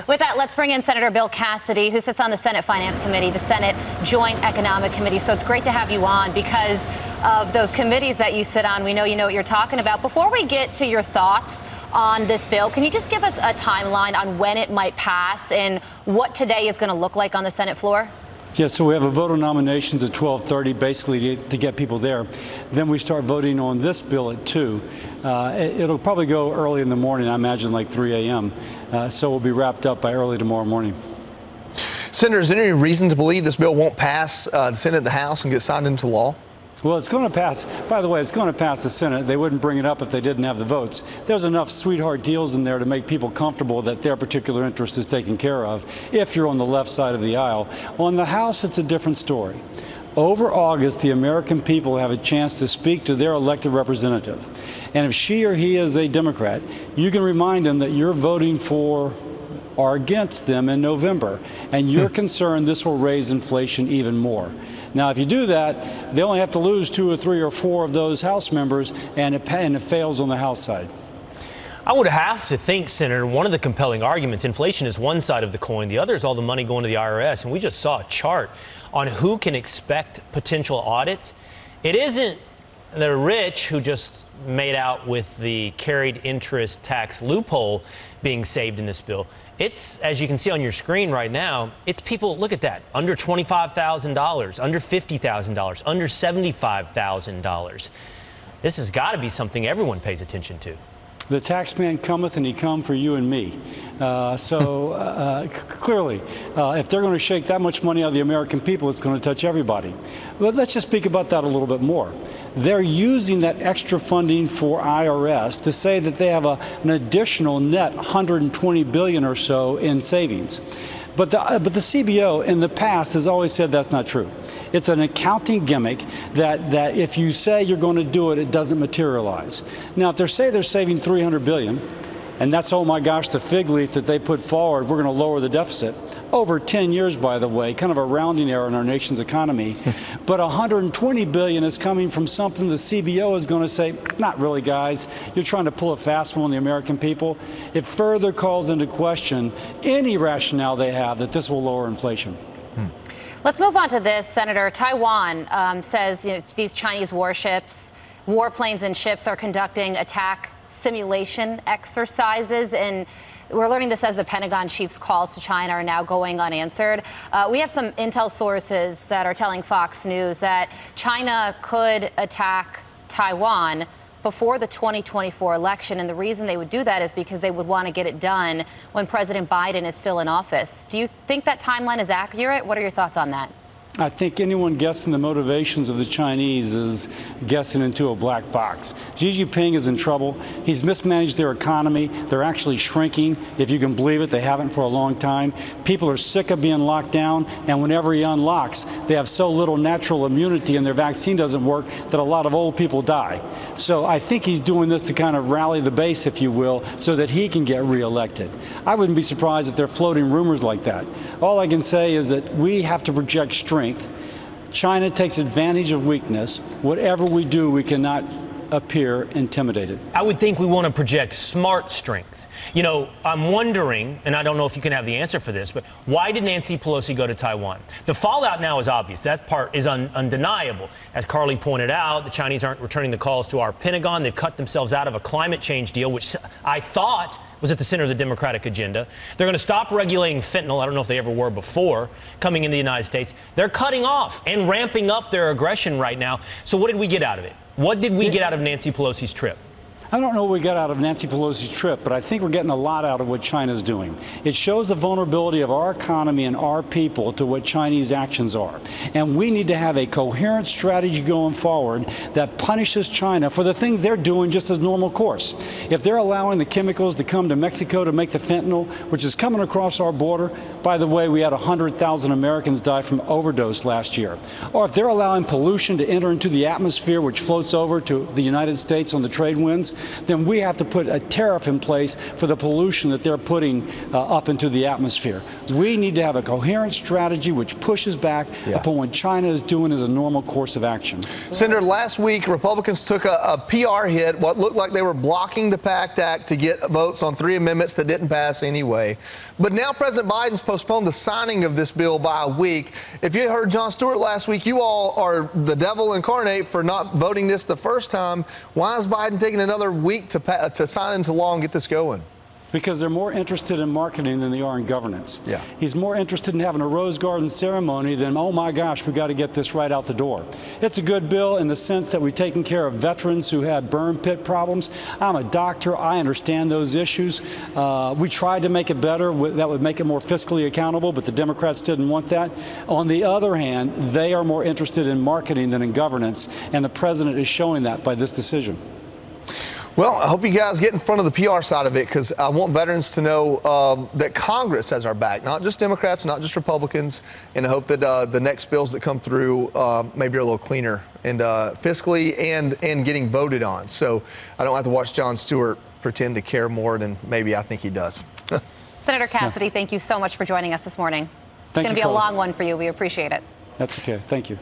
With that, let's bring in Senator Bill Cassidy, who sits on the Senate Finance Committee, the Senate Joint Economic Committee. So it's great to have you on because of those committees that you sit on. We know you know what you're talking about. Before we get to your thoughts on this bill, can you just give us a timeline on when it might pass and what today is going to look like on the Senate floor? Yeah, so we have a vote on nominations at 12:30, basically to get people there. Then we start voting on this bill at 2. It'll probably go early in the morning, I imagine like 3 a.m. So we'll be wrapped up by early tomorrow morning. Senator, is there any reason to believe this bill won't pass the Senate and the House and get signed into law? Well, it's going to pass. By the way, it's going to pass the Senate. They wouldn't bring it up if they didn't have the votes. There's enough sweetheart deals in there to make people comfortable that their particular interest is taken care of if you're on the left side of the aisle. On the House, it's a different story. Over August, the American people have a chance to speak to their elected representative. And if she or he is a Democrat, you can remind them that you're voting for or against them in November, and you're concerned this will raise inflation even more. Now, if you do that, they only have to lose 2 or 3 or 4 of those House members, and it fails on the House side. I would have to think, Senator, one of the compelling arguments, inflation is one side of the coin, the other is all the money going to the IRS, and we just saw a chart on who can expect potential audits. It isn't the rich who just made out with the carried interest tax loophole being saved in this bill. It's, as you can see on your screen right now, it's people, look at that, under $25,000, under $50,000, under $75,000. This has got to be something everyone pays attention to. The tax man cometh, and he come for you and me. Clearly, if they're going to shake that much money out of the American people, it's going to touch everybody. But let's just speak about that a little bit more. They're using that extra funding for IRS to say that they have an additional net $120 billion or so in savings. But the CBO in the past has always said that's not true. It's an accounting gimmick that if you say you're going to do it, it doesn't materialize. Now, if they say they're saving $300 billion, and that's, oh my gosh, the fig leaf that they put forward, we're going to lower the deficit. Over 10 years, by the way, kind of a rounding error in our nation's economy. But $120 billion is coming from something the CBO is going to say, not really, guys. You're trying to pull a fast one on the American people. It further calls into question any rationale they have that this will lower inflation. Let's move on to this, Senator. Taiwan says these Chinese warships, warplanes and ships are conducting attack simulation exercises, and we're learning this as the Pentagon chief's calls to China are now going unanswered. We have some intel sources that are telling Fox News that China could attack Taiwan before the 2024 election, and the reason they would do that is because they would want to get it done when President Biden is still in office. Do you think that timeline is accurate? What are your thoughts on that? I think anyone guessing the motivations of the Chinese is guessing into a black box. Xi Jinping is in trouble. He's mismanaged their economy. They're actually shrinking. If you can believe it, they haven't for a long time. People are sick of being locked down, and whenever he unlocks, they have so little natural immunity and their vaccine doesn't work that a lot of old people die. So I think he's doing this to kind of rally the base, if you will, so that he can get reelected. I wouldn't be surprised if they're floating rumors like that. All I can say is that we have to project strength. China takes advantage of weakness. Whatever we do, we cannot appear intimidated. I would think we want to project smart strength. You know, I'm wondering, and I don't know if you can have the answer for this, but why did Nancy Pelosi go to Taiwan? The fallout now is obvious. That part is undeniable. As Carly pointed out, the Chinese aren't returning the calls to our Pentagon. They've cut themselves out of a climate change deal, which I thought was at the center of the Democratic agenda. They're going to stop regulating fentanyl. I don't know if they ever were before coming into the United States. They're cutting off and ramping up their aggression right now. So what did we get out of it? What did we get out of Nancy Pelosi's trip? I don't know what we got out of Nancy Pelosi's trip, but I think we're getting a lot out of what China's doing. It shows the vulnerability of our economy and our people to what Chinese actions are. And we need to have a coherent strategy going forward that punishes China for the things they're doing just as normal course. If they're allowing the chemicals to come to Mexico to make the fentanyl, which is coming across our border, by the way, we had 100,000 Americans die from overdose last year. Or if they're allowing pollution to enter into the atmosphere, which floats over to the United States on the trade winds, then we have to put a tariff in place for the pollution that they're putting up into the atmosphere. We need to have a coherent strategy which pushes back upon what China is doing as a normal course of action. Senator, last week Republicans took a PR hit, what looked like they were blocking the PACT Act to get votes on 3 amendments that didn't pass anyway. But now President Biden's postponed the signing of this bill by a week. If you heard Jon Stewart last week, you all are the devil incarnate for not voting this the first time. Why is Biden taking another week to sign into law and get this going? Because they're more interested in marketing than they are in governance. Yeah. He's more interested in having a Rose Garden ceremony than, oh my gosh, we got to get this right out the door. It's a good bill in the sense that we've taken care of veterans who had burn pit problems. I'm a doctor. I understand those issues. We tried to make it better. That would make it more fiscally accountable, but the Democrats didn't want that. On the other hand, they are more interested in marketing than in governance, and the president is showing that by this decision. Well, I hope you guys get in front of the PR side of it, because I want veterans to know that Congress has our back, not just Democrats, not just Republicans, and I hope that the next bills that come through maybe are a little cleaner and fiscally and getting voted on. So I don't have to watch Jon Stewart pretend to care more than maybe I think he does. Senator Cassidy, thank you so much for joining us this morning. It's going to be a long one for you. We appreciate it. That's okay. Thank you.